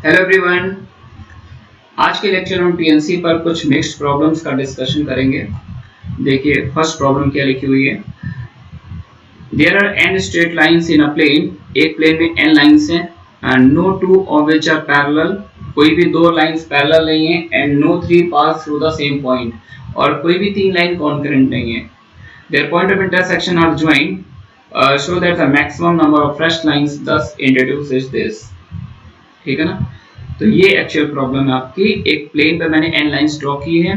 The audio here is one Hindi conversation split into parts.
Hello everyone. आज के लेक्चर में हम टीएनसी पर कुछ मिक्स्ड प्रॉब्लम्स का डिस्कशन करेंगे। देखिए फर्स्ट प्रॉब्लम क्या लिखी हुई है। There are n straight lines in a plane. एक प्लेन में n लाइंस हैं and no two of which are parallel. कोई भी दो लाइंस पैरेलल नहीं है and no three pass through the same point. और कोई भी तीन लाइन कॉन्करेंट नहीं है। Their point of intersection are joint so that the maximum number of fresh lines thus introduces this। ठीक है ना। तो ये एक्चुअल प्रॉब्लम है आपकी। एक प्लेन पे मैंने n लाइंस ड्रॉ की है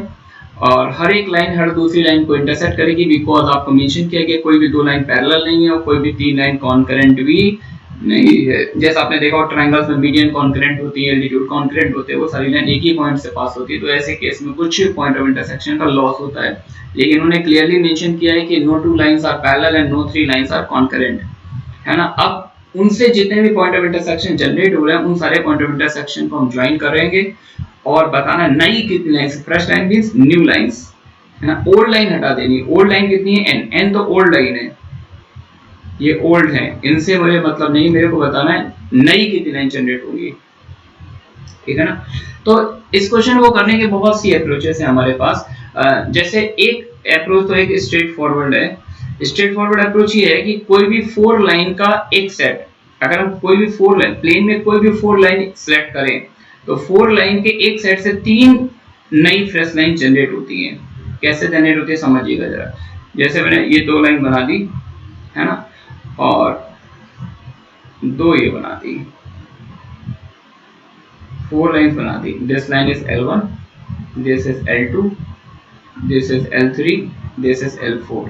और हर एक लाइन हर दूसरी लाइन को इंटरसेक्ट करेगी बिकॉज आपको मेंशन किया गया कोई भी दो लाइन पैरेलल नहीं है और कोई भी तीन लाइन कॉन्करेंट भी नहीं है। जैसा आपने देखा हो ट्रायंगल्स में मीडियन कॉन्करेंट होती है, एल्टीट्यूड कॉन्करेंट होते हैं, वो सारी लाइन एक ही पॉइंट से पास होती है। तो ऐसे केस में कुछ पॉइंट ऑफ इंटरसेक्शन का लॉस होता है, लेकिन उन्होंने क्लियरली मेंशन किया है कि no two lines are parallel and no three lines are concurrent, है ना। अब उनसे जितने भी पॉइंट ऑफ इंटरसेक्शन जनरेट हो रहे हैं उन सारे पॉइंट ऑफ इंटरसेक्शन को हम ज्वाइन करेंगे और बताना नई कितनी lines. Fresh line means new lines, है ना। ओल्ड लाइन हटा देनी। ओल्ड लाइन कितनी है? n। n तो ओल्ड लाइन है, ये ओल्ड है, इनसे मुझे मतलब नहीं, मेरे को बताना है नई कितनी लाइन जनरेट होगी। ठीक है ना। तो इस क्वेश्चन को करने के बहुत सी अप्रोचेस है हमारे पास। जैसे एक अप्रोच तो एक स्ट्रेट फॉरवर्ड है। स्ट्रेट फॉरवर्ड अप्रोच ये है कि कोई भी फोर लाइन का एक सेट, अगर हम कोई भी फोर लाइन प्लेन में कोई भी फोर लाइन सेलेक्ट करें तो फोर लाइन के एक सेट से तीन नई फ्रेश लाइन जनरेट होती है। कैसे जनरेट होती है समझिएगा जरा। जैसे मैंने ये दो लाइन बना दी, है ना, और दो ये बना दी, फोर लाइंस बना दी। This line is L1, this is L2, this is L3, this is L4।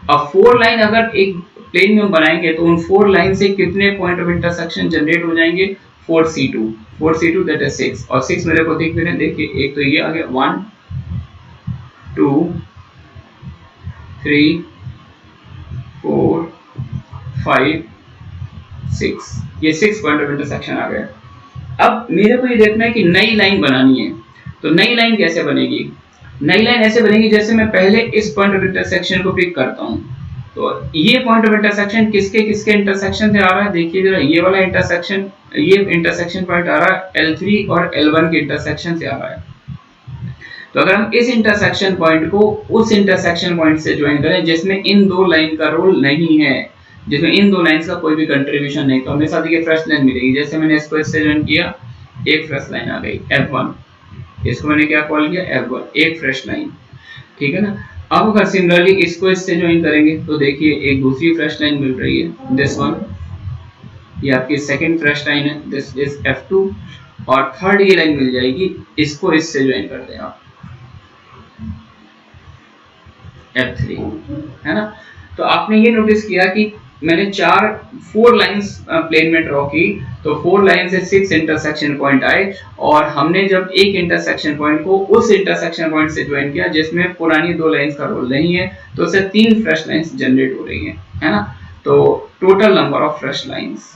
अब फोर लाइन अगर एक प्लेन में बनाएंगे तो उन फोर लाइन से कितने पॉइंट ऑफ इंटरसेक्शन जनरेट हो जाएंगे? 4C2, 4C2 that is 6। और 6 मेरे को दिख भी नहीं, देखिए एक तो ये आ गया 1 2 3 4 5 6, ये 6 पॉइंट ऑफ इंटरसेक्शन आ गए। अब मेरे को ये देखना है कि नई लाइन बनानी है। तो नई लाइन कैसे बनेगी? नई लाइन ऐसे बनेगी जैसे मैं पहले इस पॉइंट ऑफ इंटरसेक्शन को पिक करता हूं। तो ये पॉइंट ऑफ इंटरसेक्शन किसके किसके इंटरसेक्शन से आ रहा है? देखिए जरा, ये वाला इंटरसेक्शन, ये इंटरसेक्शन पॉइंट आ रहा है L3 और L1 के इंटरसेक्शन से आ रहा है। तो अगर हम इस इंटरसेक्शन पॉइंट को उस इंटरसेक्शन पॉइंट से ज्वाइन करें जिसमें इन दो लाइन का रोल नहीं है, जिसमें इन दो लाइंस का कोई भी कंट्रीब्यूशन नहीं, तो हमें साथ ये फ्रेश लाइन मिलेगी। जैसे मैंने इसको इससे ज्वाइन किया, एक फ्रेश लाइन आ गई F1, इसको मैंने क्या कॉल किया? F1, एक फ्रेश लाइन। ठीक है ना। अब अगर सिमिलरली इसको इससे ज्वाइन करेंगे तो देखिए एक दूसरी फ्रेश लाइन मिल रही है, दिस वन, ये आपकी सेकंड फ्रेश लाइन है, दिस इज F2। और थर्ड ये लाइन मिल जाएगी, इसको इससे ज्वाइन कर दें आप, F3, है ना। तो आपने ये नोटिस किया कि मैंने फोर लाइंस प्लेन में ड्रॉ की, तो फोर लाइन से 6 इंटरसेक्शन पॉइंट आए और हमने जब एक इंटरसेक्शन पॉइंट को उस इंटरसेक्शन पॉइंट से ज्वाइन किया जिसमें पुरानी दो लाइंस का रोल नहीं है, तो उससे तीन फ्रेश लाइंस जनरेट हो रही हैं, है ना। तो total number of fresh lines,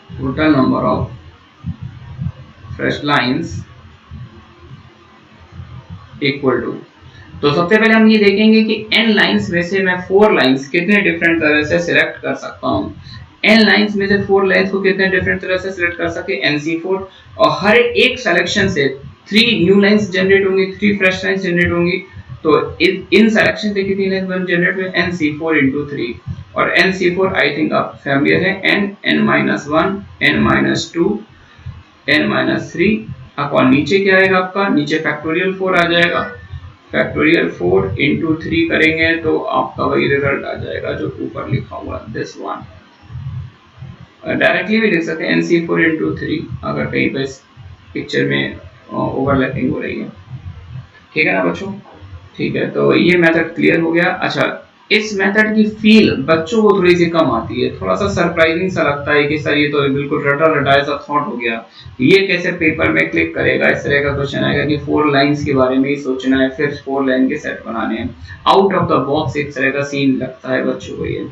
total number of fresh lines equal to, तो सबसे पहले हम ये देखेंगे कि n लाइंस में से मैं फोर लाइंस कितने डिफरेंट तरह से सिलेक्ट कर सकता हूं। n लाइंस में से फोर लाइंस को कितने डिफरेंट तरह से सिलेक्ट कर सके? NC4। और हर एक सिलेक्शन से 3 न्यू लाइंस जनरेट होंगी, 3 फ्रेश लाइंस जनरेट होंगी। तो इन सिलेक्शन से कितनी लाइंस बन जनरेट हुई? NC4 into 3। और NC4 आई थिंक आप फैमिलियर है, n-1, n-2, n-3 अपॉन नीचे क्या आएगा आपका? नीचे फैक्टोरियल 4 आ जाएगा। फैक्टोरियल 4 into 3 करेंगे तो आपका वही रिजल्ट आ जाएगा जो ऊपर लिखा हुआ है, दिस वन। डायरेक्टली भी लिख सकते हैं NC4 into 3 अगर कहीं पर पिक्चर में ओवरलैपिंग हो रही है। ठीक है ना बच्चों? ठीक है, तो ये मेथड क्लियर हो गया। अच्छा, इस मेथड की फील बच्चों को थोड़ी सी कम आती है, थोड़ा सा सरप्राइजिंग सा लगता है कि सर ये तो बिल्कुल रटा रटाया सा थॉट हो गया, ये कैसे पेपर में क्लिक करेगा। इस तरह का क्वेश्चन आएगा कि फोर लाइंस के बारे में ही सोचना है, फिर फोर लाइन के सेट बनाने हैं, आउट ऑफ द बॉक्स एक तरह का सीन लगता है बच्चों को ये,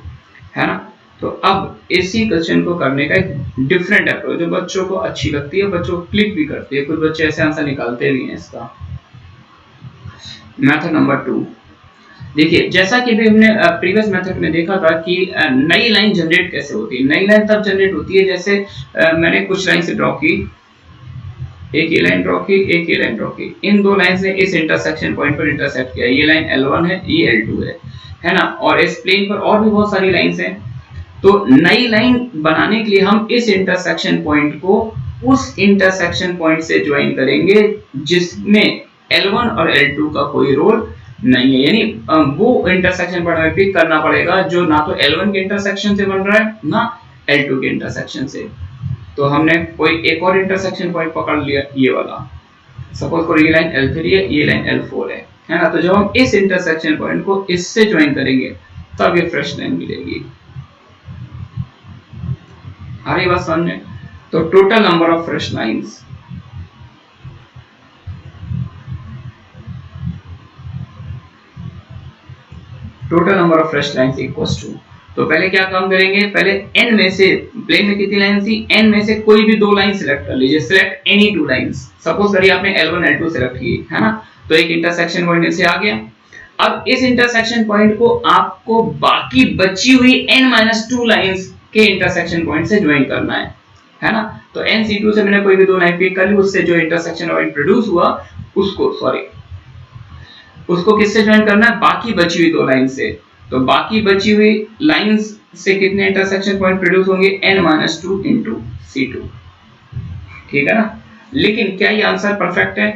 है ना। तो अब इसी क्वेश्चन को करने का एक डिफरेंट अप्रोच जो बच्चों को अच्छी लगती है, बच्चों को क्लिक भी करती है, कुछ बच्चे ऐसे आंसर निकालते भी हैं इसका। मेथड नंबर 2, देखिए जैसा कि भी हमने प्रीवियस मेथड में देखा था कि नई लाइन जनरेट कैसे होती है। नई लाइन तब जनरेट होती है जैसे मैंने कुछ लाइन से ड्रॉ की, एक ये लाइन ड्रॉ की, एक ये लाइन ड्रॉ की, इन दो लाइन ने इस इंटरसेक्शन पॉइंट पर इंटरसेक्ट किया। ये लाइन L1 है, ये L2 है ना। और इस प्लेन पर और भी बहुत सारी लाइंस हैं। तो नई लाइन बनाने के लिए हम इस इंटरसेक्शन पॉइंट को उस इंटरसेक्शन पॉइंट से ज्वाइन करेंगे जिसमें L1 और L2 का कोई रोल नहीं है। यानी वो इंटरसेक्शन पॉइंट हमें पिक करना पड़ेगा जो ना तो L1 के इंटरसेक्शन से बन रहा है ना L2 के इंटरसेक्शन से। तो हमने कोई एक और इंटरसेक्शन पॉइंट पकड़ लिया, ये वाला। सपोज करो ये लाइन L3 है, ये लाइन L4 है ना। तो जब हम इस इंटरसेक्शन पॉइंट को इससे ज्वाइन करेंगे तब ये फ्रेश लाइन मिलेगी। आ रही बात समझ में? तो total number of fresh lines, total number of fresh lines equals to, तो पहले क्या काम करेंगे, पहले n में से, प्लेन में कितनी लाइन थी, n में से कोई भी दो लाइन सिलेक्ट कर लीजिए। Select any two lines. Suppose करिए आपने L1 L2 सिलेक्ट की है ना, तो एक इंटरसेक्शन पॉइंट से आ गया। अब इस इंटरसेक्शन पॉइंट को आपको बाकी बची हुई n-2 लाइंस के इंटरसेक्शन पॉइंट से ज्वाइन करना है ना। तो NC2 से मैंने कोई भी दो लाइन पिक कर ली, उससे जो इंटरसेक्शन पॉइंट प्रोड्यूस हुआ उसको किससे ज्वाइन करना है, बाकी बची हुई दो लाइन से। तो बाकी बची हुई लाइंस से कितने इंटरसेक्शन पॉइंट प्रोड्यूस होंगे, n-2 into C2। ठीक है ना। लेकिन क्या ये आंसर परफेक्ट है?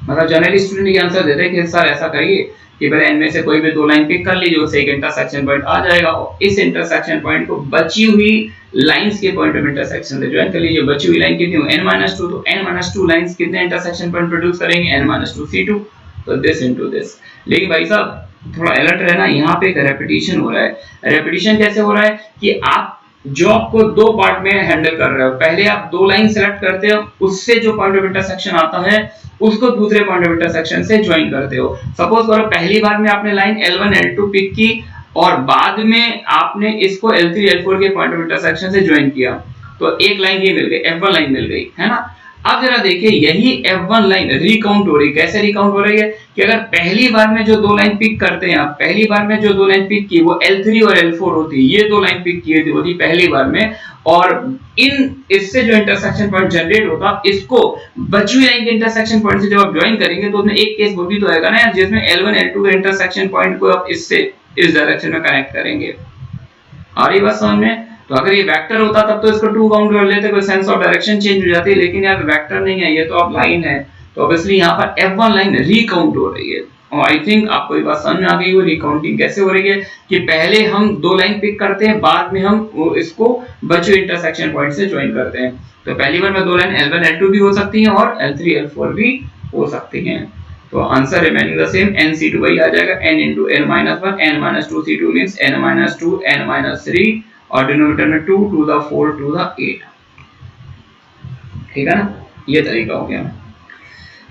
मतलब जनरली स्टूडेंट ये आंसर देते हैं कि सर ऐसा करिए कि पहले n में से कोई भी दो लाइन पिक कर लीजिए, उससे एक इंटरसेक्शन पॉइंट आ जाएगा और इस इंटरसेक्शन पॉइंट को बची हुई लाइंस के पॉइंट ऑफ इंटरसेक्शन से ज्वाइन कर लीजिए। बची हुई लाइन कितनी हो, n-2, तो n-2 लाइंस कितने इंटरसेक्शन पॉइंट प्रोड्यूस करेंगे, n-2 C2। तो दिस इनटू दिस। लेकिन भाई साहब थोड़ा अलर्ट रहना, यहाँ पे एक रेपिटेशन हो रहा है। रेपिटेशन कैसे हो रहा है कि आप जॉब को दो पार्ट में हैंडल कर रहे हो। पहले आप दो लाइन सेलेक्ट करते हो, उससे जो पॉइंट ऑफ इंटरसेक्शन आता है उसको दूसरे पॉइंट ऑफ इंटरसेक्शन से ज्वाइन करते हो। सपोज करो पहली बार में आपने लाइन L1 L2 पिक की और बाद में आपने इसको L3 L4 के पॉइंट ऑफ इंटरसेक्शन से ज्वाइन किया, तो एक लाइन ये मिल गई, F1 लाइन मिल गई, है ना। अब जरा देखिए यही F1 लाइन रिकाउंट हो रही है। कैसे रिकाउंट हो रही है कि अगर पहली बार में जो दो लाइन पिक करते हैं आप, पहली बार में जो दो लाइन पिक की वो L3 और L4 होती, ये दो लाइन पिक की होती पहली बार में, और इन इससे जो इंटरसेक्शन पॉइंट जनरेट होता इसको बची हुई लाइन के इंटरसेक्शन पॉइंट से जब आप ज्वाइन करेंगे तो उसमें एक केस वो भी तो आएगा ना यार, जिसमें L1 L2 के इंटरसेक्शन पॉइंट को आप इससे इस डायरेक्शन में कनेक्ट करेंगे। आ रही बात समझ में? तो अगर ये वेक्टर होता तब तो इसको 2 काउंट कर लेते, कोई सेंस ऑफ डायरेक्शन चेंज हो जाती, लेकिन यार वेक्टर नहीं है, ये तो अब लाइन है। तो ऑब्वियसली यहाँ पर F1 लाइन रिकाउंट हो रही है। और आई थिंक आपको ये बात समझ में आ गई, वो रिकाउंटिंग कैसे हो रही है कि पहले हम दो लाइन पिक करते हैं, बाद में हम इसको बचे इंटरसेक्शन पॉइंट से ज्वाइन करते हैं। तो पहली बार में दो लाइन L1 L2 भी हो सकती हैं और L3 L4 भी हो सकती हैं। तो answer remaining the same, NC2 वही आ जाएगा, n into n-1, n-2 C2 means n-2 n-3 और डिनोमिनेटर में 2 to the 4 to the 8। ठीक है ना, ये तरीका हो गया।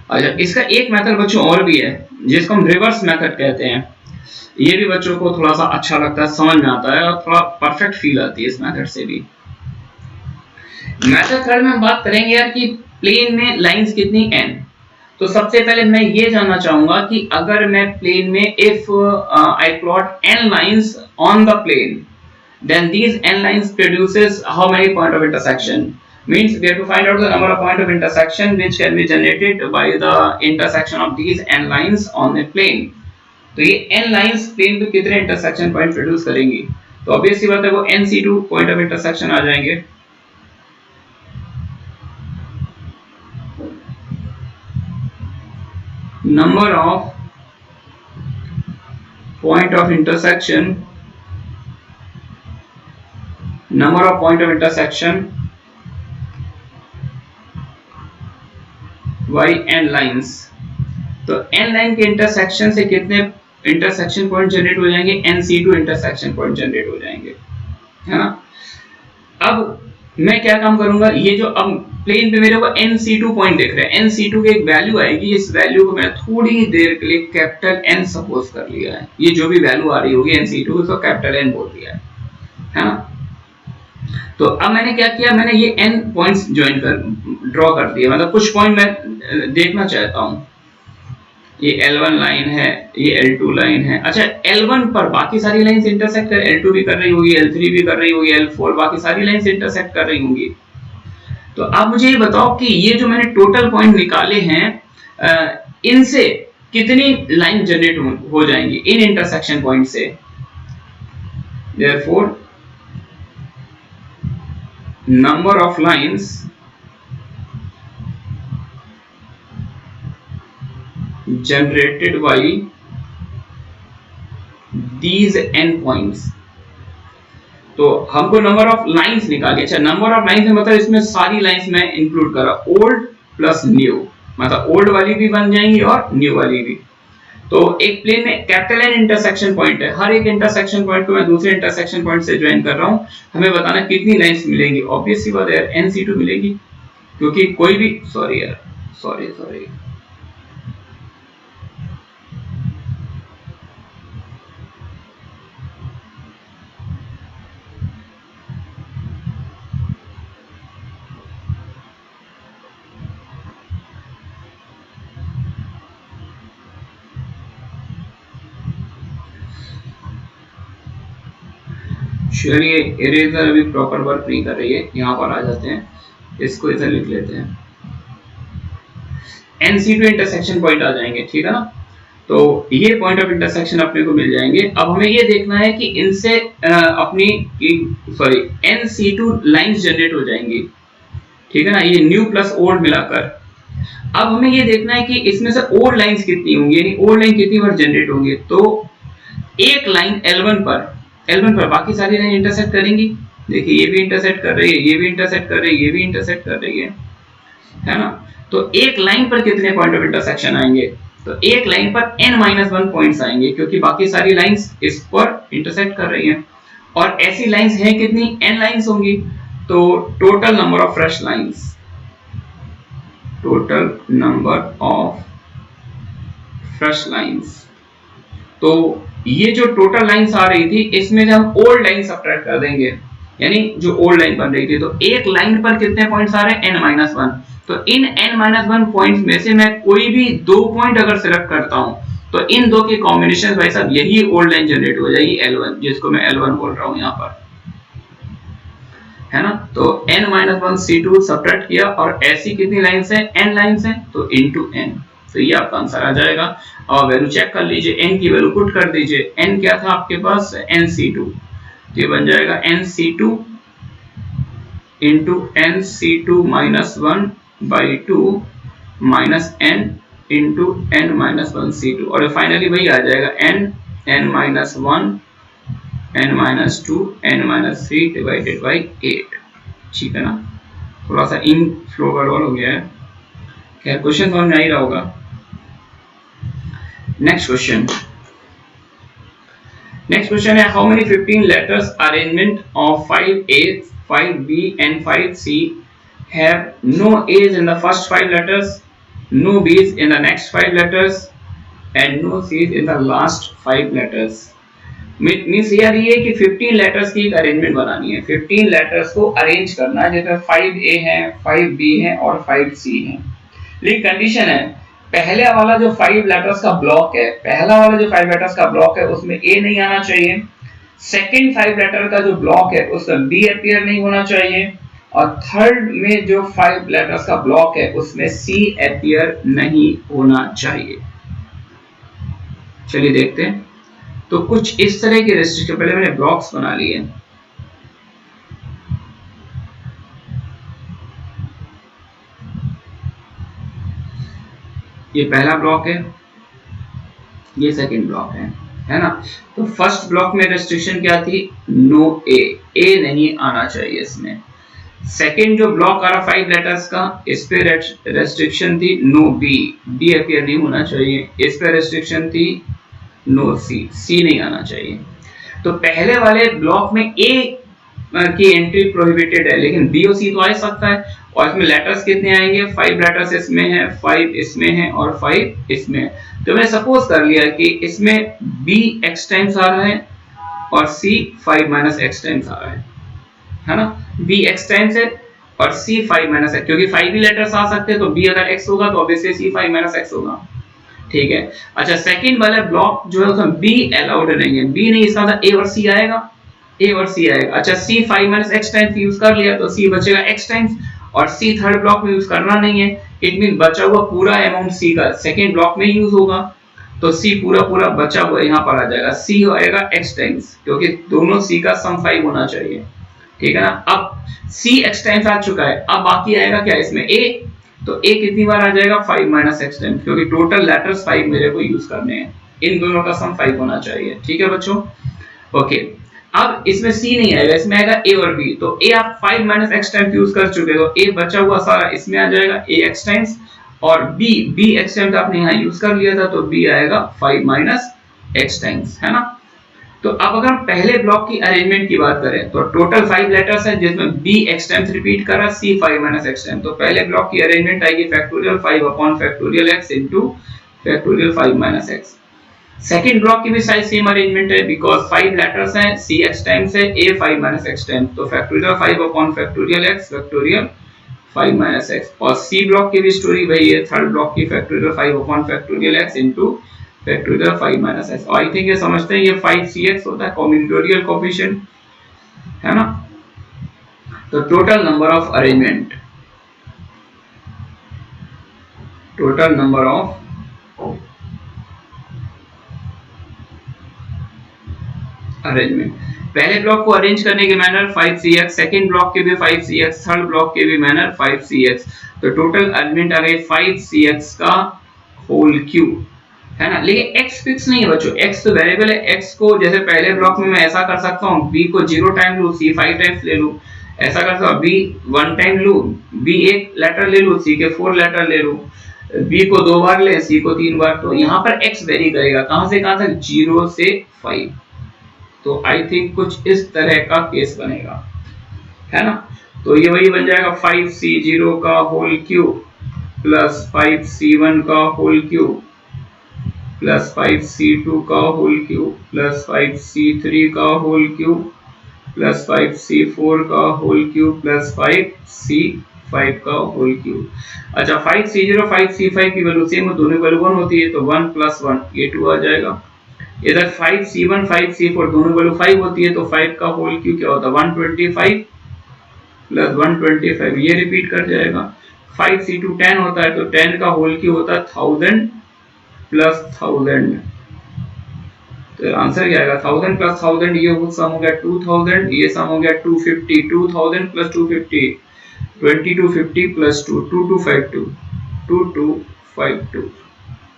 अच्छा, इसका एक मेथड बच्चों और भी है जिसको हम रिवर्स मेथड कहते हैं। ये भी बच्चों को थोड़ा सा अच्छा लगता है, समझ में आता है और थोड़ा परफेक्ट फील आती है इस मेथड से भी। मेथड थर्ड में हम बात करेंगे यार कि प्लेन में लाइंस कितनी n। तो सबसे पहले मैं ये जानना चाहूंगा कि अगर मैं प्लेन में if I plot n lines on the plane, then these n lines produces how many point of intersection, means we have to find out the number of point of intersection which can be generated by the intersection of these n lines on a plane। तो ये n lines प्लेन पे कितने इंटरसेक्शन पॉइंट प्रोड्यूस करेंगी, तो ऑब्वियस सी बात है वो NC2 पॉइंट ऑफ इंटरसेक्शन आ जाएंगे। Number of point of intersection, number of point of intersection by n lines। तो n लाइन के इंटरसेक्शन से कितने इंटरसेक्शन पॉइंट जनरेट हो जाएंगे, NC2 इंटरसेक्शन पॉइंट जनरेट हो जाएंगे, है ना। अब मैं क्या काम करूंगा, ये जो अब प्लेन पे मेरे को NC2 पॉइंट दिख रहा है, NC2 की एक वैल्यू आएगी, इस वैल्यू को मैंने थोड़ी देर के लिए कैपिटल N सपोज कर लिया है। ये जो भी वैल्यू आ रही होगी NC2 उसको कैपिटल N बोल दिया है ना। तो अब मैंने क्या किया, मैंने ये n पॉइंट्स ज्वाइन कर ड्रॉ कर दिए, मतलब कुछ पॉइंट मैं देखना चाहता हूं। ये L1 लाइन है, ये L2 लाइन है। अच्छा, L1 पर बाकी सारी लाइंस इंटरसेक्ट कर, L2 भी कर रही होगी, L3 भी कर रही होगी, L4 बाकी सारी लाइंस इंटरसेक्ट कर रही होंगी। तो आप मुझे ये बताओ कि ये जो मैंने टोटल पॉइंट निकाले हैं इनसे कितनी लाइन जनरेट हो जाएंगी इन इंटरसेक्शन पॉइंट से। Therefore, number of lines generated by these n points। तो हमको नंबर ऑफ लाइंस निकालिए। अच्छा, नंबर ऑफ लाइंस मतलब इसमें सारी लाइंस में इंक्लूड करा, ओल्ड प्लस न्यू, मतलब ओल्ड वाली भी बन जाएंगी और न्यू वाली भी। तो एक प्लेन में कैपिटल एन इंटरसेक्शन पॉइंट है, हर एक इंटरसेक्शन पॉइंट को मैं दूसरे इंटरसेक्शन पॉइंट से ज्वाइन कर रहा हूं। हमें बताना कितनी लाइंस मिलेंगी। ऑब्वियस सी बात है यार, NC2 मिलेगी, क्योंकि कोई भी सॉरी यार सॉरी चलिए, इरेजर अभी प्रॉपर वर्क नहीं कर रही है, यहाँ पर आ जाते हैं, इसको इधर लिख लेते हैं। NC2 इंटरसेक्शन पॉइंट आ जाएंगे, ठीक है ना। तो ये पॉइंट ऑफ इंटरसेक्शन अपने को मिल जाएंगे। अब हमें ये देखना है कि इनसे अपनी NC2 लाइंस जनरेट हो जाएंगी, ठीक है ना, ये न्यू प्लस ओल्ड मिलाकर। अब हमें ये देखना है कि इसमें से ओल्ड लाइंस कितनी होंगी, यानी ओल्ड लाइन कितनी बार जनरेट होंगी। तो एक लाइन L1 पर बाकी सारी लाइन इंटरसेक्ट करेंगी। देखिए, ये भी इंटरसेक्ट कर रही है, ये भी इंटरसेक्ट कर रही है, ये भी इंटरसेक्ट कर रही है ना। तो एक लाइन पर कितने पॉइंट ऑफ इंटरसेक्शन आएंगे, तो एक लाइन पर n-1 पॉइंट्स आएंगे, क्योंकि बाकी सारी लाइंस इस पर इंटरसेक्ट कर रही हैं। और ऐसी लाइंस हैं कितनी, n लाइंस होंगी। तो total number of fresh lines, total number of fresh lines. तो ये जो टोटल लाइंस आ रही थी, इसमें से हम ओल्ड लाइन सब्ट्रैक्ट कर देंगे, यानी जो ओल्ड लाइन बन रही थी। तो एक लाइन पर कितने पॉइंट्स आ रहे हैं, n-1। तो इन n-1 पॉइंट्स में से मैं कोई भी 2 पॉइंट अगर सिलेक्ट करता हूं, तो इन दो के कॉम्बिनेशन भाई साहब यही ओल्ड लाइन जनरेट हो जाएगी, L1, जिसको मैं L1 बोल रहा हूं यहां पर, है ना। तो n-1 C2 सब्ट्रैक्ट किया, और ऐसी कितनी लाइंस है, n लाइंस है, तो इनटू n। तो ये आपका आंसर आ जाएगा। और वैल्यू चेक कर लीजिए, n की वैल्यू पुट कर दीजिए। n क्या था आपके पास, NC2, तो ये बन जाएगा NC2 into NC2 minus 1 by 2 minus n into n-1 C2, और फाइनली वही आ जाएगा n-1 n-2 n-3 divided by 8, ठीक है ना। थोड़ा सा इन फ्लो गड़बड़ हो गया है, खैर क्वेश्चन समझ में आ ही रहा होगा। नेक्स्ट क्वेश्चन है, how many 15 letters arrangement of 5A 5B and 5C have no A's in the first 5 letters, no B's in the next 5 letters and no C's in the last 5 letters। Means यार ये कि 15 लेटर्स की एक अरेंजमेंट बनानी है, 15 लेटर्स को अरेंज करना है, जैसे 5A है, 5B है और 5C है। लेकिन कंडीशन है, पहले वाला जो 5 लेटर्स का ब्लॉक है, पहला वाला जो 5 लेटर्स का ब्लॉक है उसमें A नहीं आना चाहिए। सेकंड 5 लेटर का जो ब्लॉक है उसमें B अपीयर नहीं होना चाहिए, और थर्ड में जो 5 लेटर्स का ब्लॉक है उसमें C अपीयर नहीं होना चाहिए। चलिए देखते हैं। तो कुछ इस तरह के रेस्ट्रिक्शन, पहले मैंने ब्लॉक्स बना लिए। ये पहला ब्लॉक है, ये सेकंड ब्लॉक है ना। तो फर्स्ट ब्लॉक में रेस्ट्रिक्शन क्या थी, नो ए नहीं आना चाहिए इसमें। सेकंड जो ब्लॉक आ रहा 5 लेटर्स का, इस पे रेस्ट्रिक्शन थी नो बी अपीयर नहीं होना चाहिए। इस पे रेस्ट्रिक्शन थी नो सी नहीं आना चाहिए। तो पहले वाले ब्लॉक में ए की एंट्री प्रोहिबिटेड है, लेकिन बी और सी तो आ सकता है। और इसमें लेटर्स कितने आएंगे, 5 लेटर्स इसमें है, 5 इसमें है और 5 इसमें है। तो मैंने सपोज कर लिया कि इसमें बी x टाइम्स आ रहा है और सी 5 माइनस x टाइम्स आ रहा है ना। बी x टाइम्स है और सी 5 माइनस x, क्योंकि 5 भी लेटर्स आ सकते हैं, तो बी अगर x होगा तो ऑब्वियसली सी 5 माइनस x होगा। ठीक है। अच्छा सेकंड वाला ब्लॉक जो है उसमें बी अलाउड नहीं है, बी नहीं, इसका मतलब ए और सी आएगा, ए और सी आएगा। अच्छा सी 5 माइनस एक्स टाइम्स यूज कर लिया तो सी बचेगा एक्स टाइम्स, और सी थर्ड ब्लॉक में यूज करना नहीं है, इट मीन बचा हुआ पूरा अमाउंट सी का सेकंड ब्लॉक में यूज होगा, तो सी पूरा पूरा बचा हुआ यहाँ पर आ जाएगा, सी आएगा एक्स टाइम्स, क्योंकि दोनों सी का सम 5 होना चाहिए, ठीक है ना। अब सी एक्स टाइम्स आ चुका है, अब बाकी आएगा क्या इसमें ए, तो ए कितनी बार आ जाएगा 5 माइनस एक्स टाइम्स, क्योंकि टोटल लेटर्स 5 मेरे को यूज करने हैं, इन दोनों का सम 5 होना चाहिए, ठीक है बच्चों। ओके अब इसमें सी नहीं आएगा, इसमें आएगा ए और बी, तो ए आप 5 माइनस एक्स टाइम्स यूज कर चुके हो, तो ए बचा हुआ सारा इसमें आ जाएगा ए एक्स टाइम्स, और बी एक्स टाइम्स आपने यहाँ यूज कर लिया था, तो बी आएगा 5 माइनस एक्स टाइम्स, है ना। तो अब अगर हम पहले ब्लॉक की अरेंजमेंट की बात करें तो टोटल 5 लेटर्स हैं जिसमें बी एक्स टाइम्स रिपीट कर रहा है, सी 5 माइनस एक्स टाइम्स, तो पहले ब्लॉक की अरेंजमेंट आएगी factorial 5 upon factorial x into factorial 5 minus x. Second block की भी साइज सेम अरेंजमेंट है, बिकॉज़ 5 लेटर्स हैं, सी एक्स टाइम्स है, ए 5 माइनस एक्स टाइम्स, तो factorial 5 upon factorial x factorial 5 minus x, और सी ब्लॉक की भी स्टोरी वही है, थर्ड ब्लॉक की factorial 5 upon factorial x into factorial 5 minus x. I think ये समझते हैं, ये 5cx होता है कॉम्बिनेटोरियल कोएफिशिएंट, है ना। तो total number of arrangement, total number of arrangement, पहले ब्लॉक को अरेंज करने के मैनर 5cx, सेकंड ब्लॉक के भी 5cx, थर्ड ब्लॉक के भी मैनर 5cx, तो टोटल अरेंजमेंट आ गई 5cx का होल क्यूब, है ना। लेकिन x फिक्स नहीं है बच्चों, x तो वेरिएबल है, x को जैसे पहले ब्लॉक में मैं ऐसा कर सकता हूँ, b को 0 टाइम लूं, c 5 टाइम्स ले लूं, ऐसा कर सकता हूँ, b 1 टाइम लूं, b एक लेटर ले लूं, c के 4 लेटर ले लूं, b को 2 बार ले, c को 3 बार, तो यहाँ पर x वेरी करेगा, कहां से कहां तक, 0 से 5, तो आई थिंक कुछ इस तरह का केस बनेगा, है ना। तो ये वही बन जाएगा 5c0 का होल क्यूब प्लस 5c1 का होल क्यूब प्लस 5c2 का होल क्यूब प्लस 5c3 का होल क्यूब प्लस 5c4 का होल क्यूब प्लस 5c5 का होल क्यूब। अच्छा 5c0 5c5 की वैल्यू सेम है, दोनों वैल्यू 1 होती है, तो 1 प्लस 1 ये 2 आ जाएगा। इधर 5c1 5c4 दोनों वैल्यू 5 होती है, तो 5 का होल क्यूब क्या होता है 125 प्लस 125 ये रिपीट कर जाएगा। 5c2 10 होता है, तो 10 का होल क्यूब होता है 1000 प्लस 1000, तो आंसर क्या आएगा 1000 प्लस 1000, ये सम हो गया 2000, ये सम हो गया 250, 2000 plus 250 2250 plus 2 2252 2252,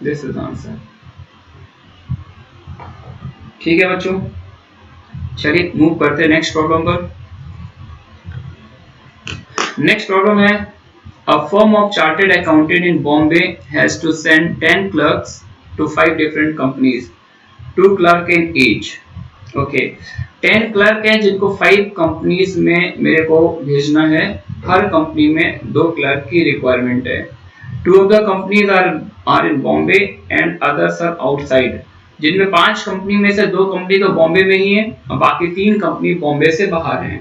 this is answer. ठीक है बच्चों, चलिए मूव करते हैं नेक्स्ट प्रॉब्लम पर। नेक्स्ट प्रॉब्लम है, a firm of chartered accountant in Bombay has to send 10 clerks to 5 different companies, 2 clerk in each, okay 10 clerk हैं जिनको 5 कंपनीज में मेरे को भेजना है, हर कंपनी में 2 क्लर्क की रिक्वायरमेंट है। 2 of the companies are in Bombay and others are outside, जिनमें 5 कंपनी में से 2 कंपनी तो बॉम्बे में ही है और बाकी 3 कंपनी बॉम्बे से बाहर हैं।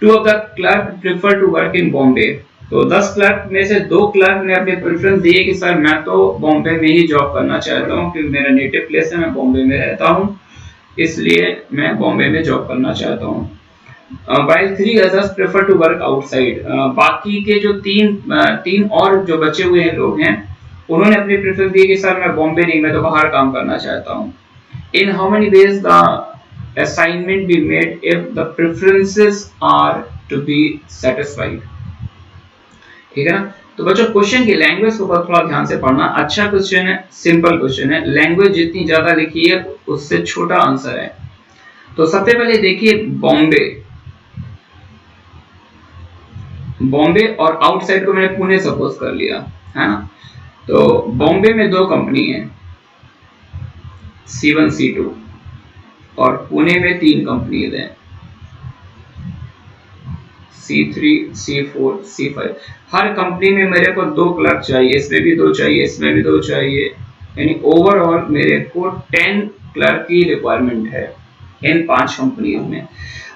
2 of the clerk prefer to work in Bombay, तो 10 क्लर्क में से 2 क्लर्क ने अपने प्रेफरेंस दिए कि सर मैं तो बॉम्बे में ही जॉब करना चाहता हूँ, क्योंकि मेरा नेटिव प्लेस है, मैं बॉम्बे में रहता हूँ, इसलिए मैं बॉम्बे में जॉब करना चाहता हूँ। while 3 others prefer to work outside, बाकी के जो तीन और जो बचे हुए हैं लोग हैं, उन्होंने अपनी प्रेफरेंस दी कि सर मैं बॉम्बे नहीं, मैं तो बाहर काम करना चाहता हूँ। In how many ways the assignment be made if the preferences are to be satisfied, ठीक है ना। तो बच्चों क्वेश्चन की लैंग्वेज को थोड़ा ध्यान से पढ़ना, अच्छा क्वेश्चन है, सिंपल क्वेश्चन है, लैंग्वेज जितनी ज्यादा लिखी है उससे छोटा आंसर है। तो सबसे पहले देखिए बॉम्बे और आउटसाइड को मैंने पुणे सपोज कर लिया, है ना। तो बॉम्बे में 2 कंपनी है C1 C2 और पुणे में 3 कंपनीज हैं C3 C4 C5, हर कंपनी में मेरे को 2 क्लर्क चाहिए, इसमें भी 2 चाहिए, इसमें भी 2 चाहिए, यानी ओवरऑल मेरे को 10 क्लर्क की रिक्वायरमेंट है इन 5 कंपनीज में।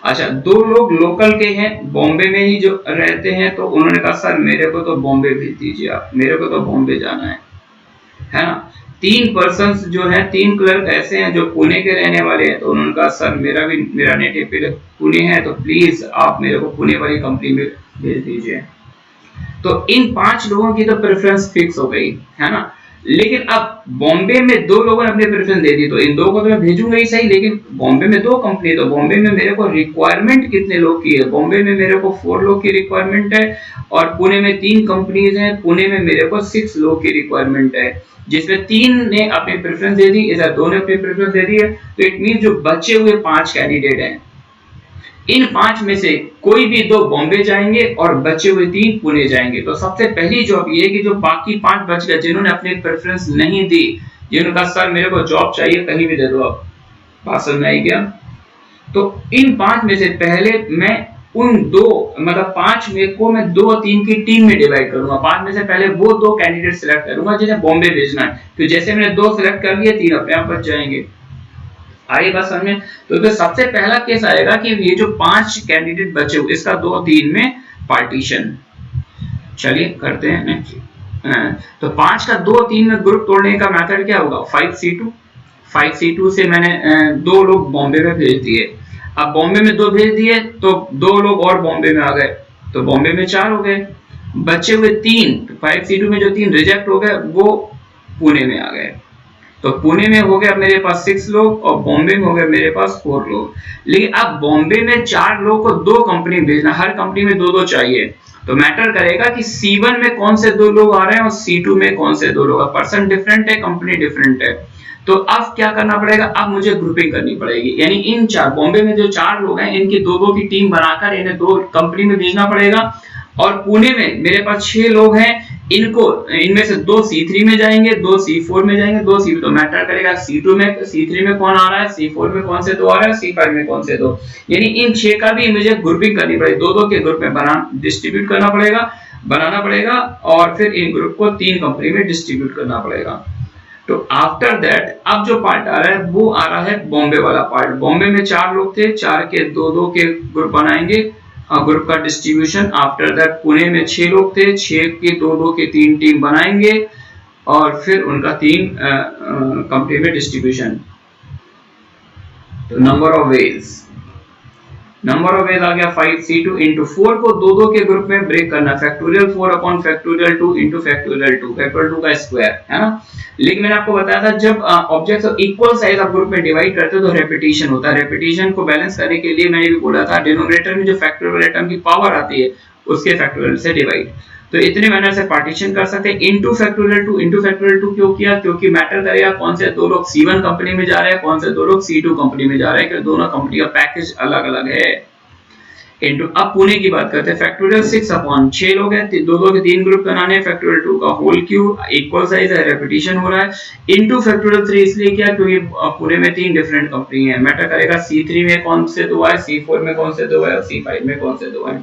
अच्छा 2 लोग लोकल के हैं, बॉम्बे में ही जो रहते हैं, तो उन्होंने कहा सर मेरे को तो बॉम्बे भेज दीजिए आप, मेरे को तो बॉम्बे जाना है ना। 3 पर्सन्स जो है, 3 क्लर्क ऐसे हैं जो पुणे के रहने वाले हैं, तो उन्होंने कहा सर मेरा नेटिव पुणे है, तो प्लीज आप मेरे को पुणे वाली कंपनी में भेज दीजिए। तो इन 5 लोगों की तो प्रेफरेंस फिक्स हो गई है ना। लेकिन अब बॉम्बे में 2 लोगों ने अपनी प्रेफरेंस दे दी, तो इन 2 को तो मैं भेजूंगा ही सही, लेकिन बॉम्बे में 2 कंपनी, तो बॉम्बे में मेरे को रिक्वायरमेंट कितने लोग की है? बॉम्बे में मेरे को 4 लोग की रिक्वायरमेंट है, और पुणे में 3 कंपनीज हैं, पुणे में मेरे को 6 लोग की रिक्वायरमेंट है, जिसमें 3 ने अपनी प्रेफरेंस दे दी, इधर 2 ने अपनी प्रेफरेंस दे दी है। तो इट मीन जो बचे हुए 5 कैंडिडेट हैं, इन 5 में से कोई भी 2 बॉम्बे जाएंगे और बचे हुए 3 पुणे जाएंगे। तो सबसे पहली जॉब ये है कि जो बाकी 5 बच गए, जिन्होंने अपनी प्रेफरेंस नहीं दी, जिन्होंने कहा सर मेरे को जॉब चाहिए कहीं भी दे दो, आप बात समझ में आई क्या? तो इन 5 में से पहले मैं उन 2 मतलब 5 में को मैं 2 और 3 की टीम में डिवाइड करूंगा। 5 में से पहले वो 2 कैंडिडेट सिलेक्ट करूंगा जिन्हें बॉम्बे भेजना है, तो जैसे मैंने 2 सिलेक्ट कर लिए, 3 अपने आप बच जाएंगे। आई बात समझ में? तो सबसे पहला केस आएगा कि ये जो 5 कैंडिडेट बचे हुए, इसका 2 और 3 में पार्टीशन। चलिए करते हैं। तो 5 का 2 और 3 में ग्रुप तोड़ने का मेथड क्या होगा? 5C2 से मैंने 2 लोग बॉम्बे में भेज दिए। अब बॉम्बे में 2 भेज दिए तो 2 लोग और बॉम्बे में आ गए, तो बॉम्बे में 4 हो गए। बचे हुए 3, 5C2 में जो 3 रिजेक्ट हो गए वो पुणे में आ गए। तो पुणे में हो गया मेरे पास 6 लोग और बॉम्बे में हो गया मेरे पास 4 लोग। लेकिन अब बॉम्बे में 4 लोग को 2 कंपनी भेजना, हर कंपनी में 2-2 चाहिए, तो मैटर करेगा कि C1 में कौन से 2 लोग आ रहे हैं और C2 में कौन से 2 लोग। पर्सन डिफरेंट है, कंपनी डिफरेंट है, तो अब क्या करना पड़ेगा? अब मुझे ग्रुपिंग करनी पड़ेगी, यानी इन 4 बॉम्बे में जो 4 लोग हैं, इनकी 2-2 की टीम बनाकर इन्हें 2 कंपनी में भेजना पड़ेगा। और पुणे में मेरे पास 6 लोग हैं, इनको इनमें से 2 C3 में जाएंगे, 2 C4 में जाएंगे, 2 C, तो मैटर करेगा C2 में, C3 में कौन आ रहा है, C4 में कौन से 2 आ रहा है, C5 में कौन से 2। यानी इन 6 का भी मुझे ग्रुपिंग करनी पड़ेगी, 2-2 के ग्रुप में डिस्ट्रीब्यूट बनाना पड़ेगा, और फिर इन ग्रुप को 3 कंपनी में डिस्ट्रीब्यूट करना पड़ेगा। तो आफ्टर दैट अब जो पार्ट आ रहा है वो आ रहा है बॉम्बे वाला पार्ट। बॉम्बे में 4 लोग थे, 4 के 2-2 के ग्रुप बनाएंगे, ग्रुप का डिस्ट्रीब्यूशन। आफ्टर दैट पुणे में 6 लोग थे, 6 के 2-2 के 3 टीम बनाएंगे, और फिर उनका 3 कंपनी में डिस्ट्रीब्यूशन। तो नंबर ऑफ वेज आ गया 5C2 इंटू 4 को 2-2 के ग्रुप में ब्रेक करना, factorial 4 upon factorial 2 into factorial 2 का स्क्वायर, है ना। लेकिन मैंने आपको बताया था जब ऑब्जेक्ट्स ऑफ इक्वल साइज आप ग्रुप में डिवाइड करते हो तो रेपिटेशन होता है। रेपिटेशन को बैलेंस करने के लिए मैंने भी बोला था डिनोमिनेटर में जो फैक्टोरियल टर्म की पावर आती है उसके फैक्टोरियल से डिवाइड। तो इतने मैनर से पार्टीशन कर सकते हैं। इनटू फैक्टोरियल 2 क्यों किया? क्योंकि मैटर करेगा कौन से 2 लोग C1 कंपनी में जा रहे हैं, कौन से 2 लोग C2 कंपनी में जा रहे हैं, क्योंकि दोनों कंपनी का पैकेज अलग-अलग है। इनटू अब पुणे की बात करते हैं, फैक्टोरियल 6 अपॉन 6 लोग हैं, 2-2 के 3 ग्रुप बनाने हैं, फैक्टोरियल 2 का होल क्यूब, इक्वल साइज है, रेपिटेशन हो रहा है। इनटू फैक्टोरियल 3 इसलिए किया क्योंकि पुणे में 3 डिफरेंट कंपनी है। मैटर करेगा C3 में कौन से 2 है, C4 में कौन से 2 है और C5 में कौन से 2 है।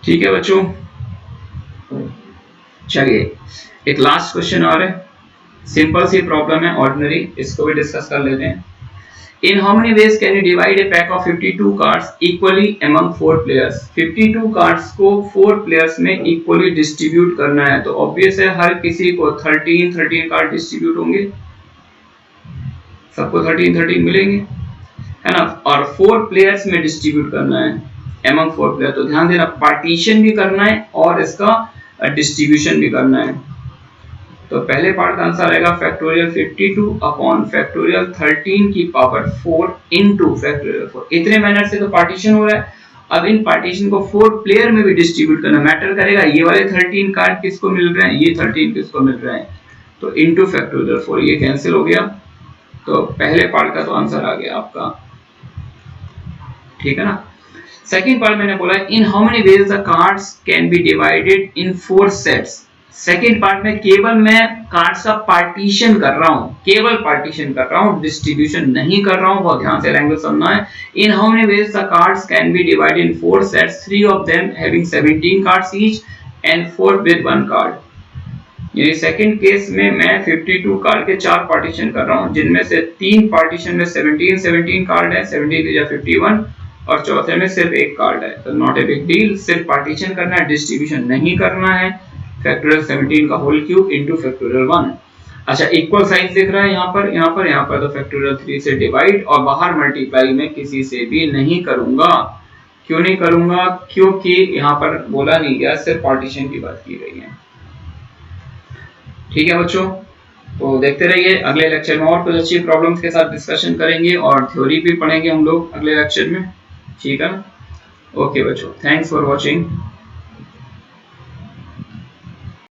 ठीक है बच्चों, चलिए एक लास्ट क्वेश्चन और है, सिंपल सी प्रॉब्लम है ऑर्डिनरी, इसको भी डिस्कस कर लेते हैं। In how many ways can you divide a pack of 52 cards equally among 4 players? 52 cards को 4 players में equally distribute करना है, तो obvious है हर किसी को 13 कार्ड डिस्ट्रीब्यूट होंगे, सबको 13 मिलेंगे, है ना। और 4 players में डिस्ट्रीब्यूट करना है among 4 players, तो ध्यान देना पार्टीशन भी करना है और इसका डिस्ट्रीब्यूशन भी करना है। तो पहले पार्ट का आंसर आएगा फैक्टोरियल 52 अपॉन फैक्टोरियल 13 की पावर 4 इनटू फैक्टोरियल 4। इतने मैनर से तो पार्टीशन हो रहा है। अब इन पार्टीशन को 4 प्लेयर में भी डिस्ट्रीब्यूट करना, मैटर करेगा ये वाले 13 कार्ड किसको मिल रहे हैं, ये 13 किसको मिल रहे हैं, तो इनटू फैक्टोरियल 4, ये कैंसिल हो गया। तो पहले पार्ट का तो आंसर आ गया आपका, ठीक है ना। सेकंड पार्ट मैंने बोला in how many ways the cards can be divided in 4 sets. Second part में केवल मैं कार्ड्स का पार्टीशन कर रहा हूं, केवल पार्टीशन कर रहा हूं, डिस्ट्रीब्यूशन नहीं कर रहा हूं, बहुत ध्यान से लैंग्वेज समझना है। In how many ways the cards can be divided in 4 sets, 3 of them having 17 cards each and 4 with 1 card. यानी सेकंड केस में मैं 52 कार्ड के 4 पार्टीशन कर रहा हूं, जिनमें से 3 पार्टीशन में 17 कार्ड है, 17 या 51, और चौथे में सिर्फ 1 कार्ड है। तो नॉट ए बिग डील, सिर्फ पार्टीशन करना है, डिस्ट्रीब्यूशन नहीं करना है। फैक्टोरियल 17 का होल क्यूब इंटू फैक्टोरियल 1। अच्छा इक्वल साइंस दिख रहा है यहाँ पर तो फैक्टोरियल 3 से डिवाइड और बाहर मल्टीप्लाई में किसी से भी नहीं करूंगा। क्यों नहीं करूंगा? क्योंकि यहाँ पर बोला नहीं गया, सिर्फ पार्टीशन की बात की गई है। ठीक है बच्चों, तो देखते रहिए, अगले लेक्चर में और कुछ अच्छी प्रॉब्लम्स के साथ डिस्कशन करेंगे और थ्योरी भी पढ़ेंगे हम लोग अगले लेक्चर में। ठीक है, ओके बच्चों, थैंक्स फॉर वॉचिंग।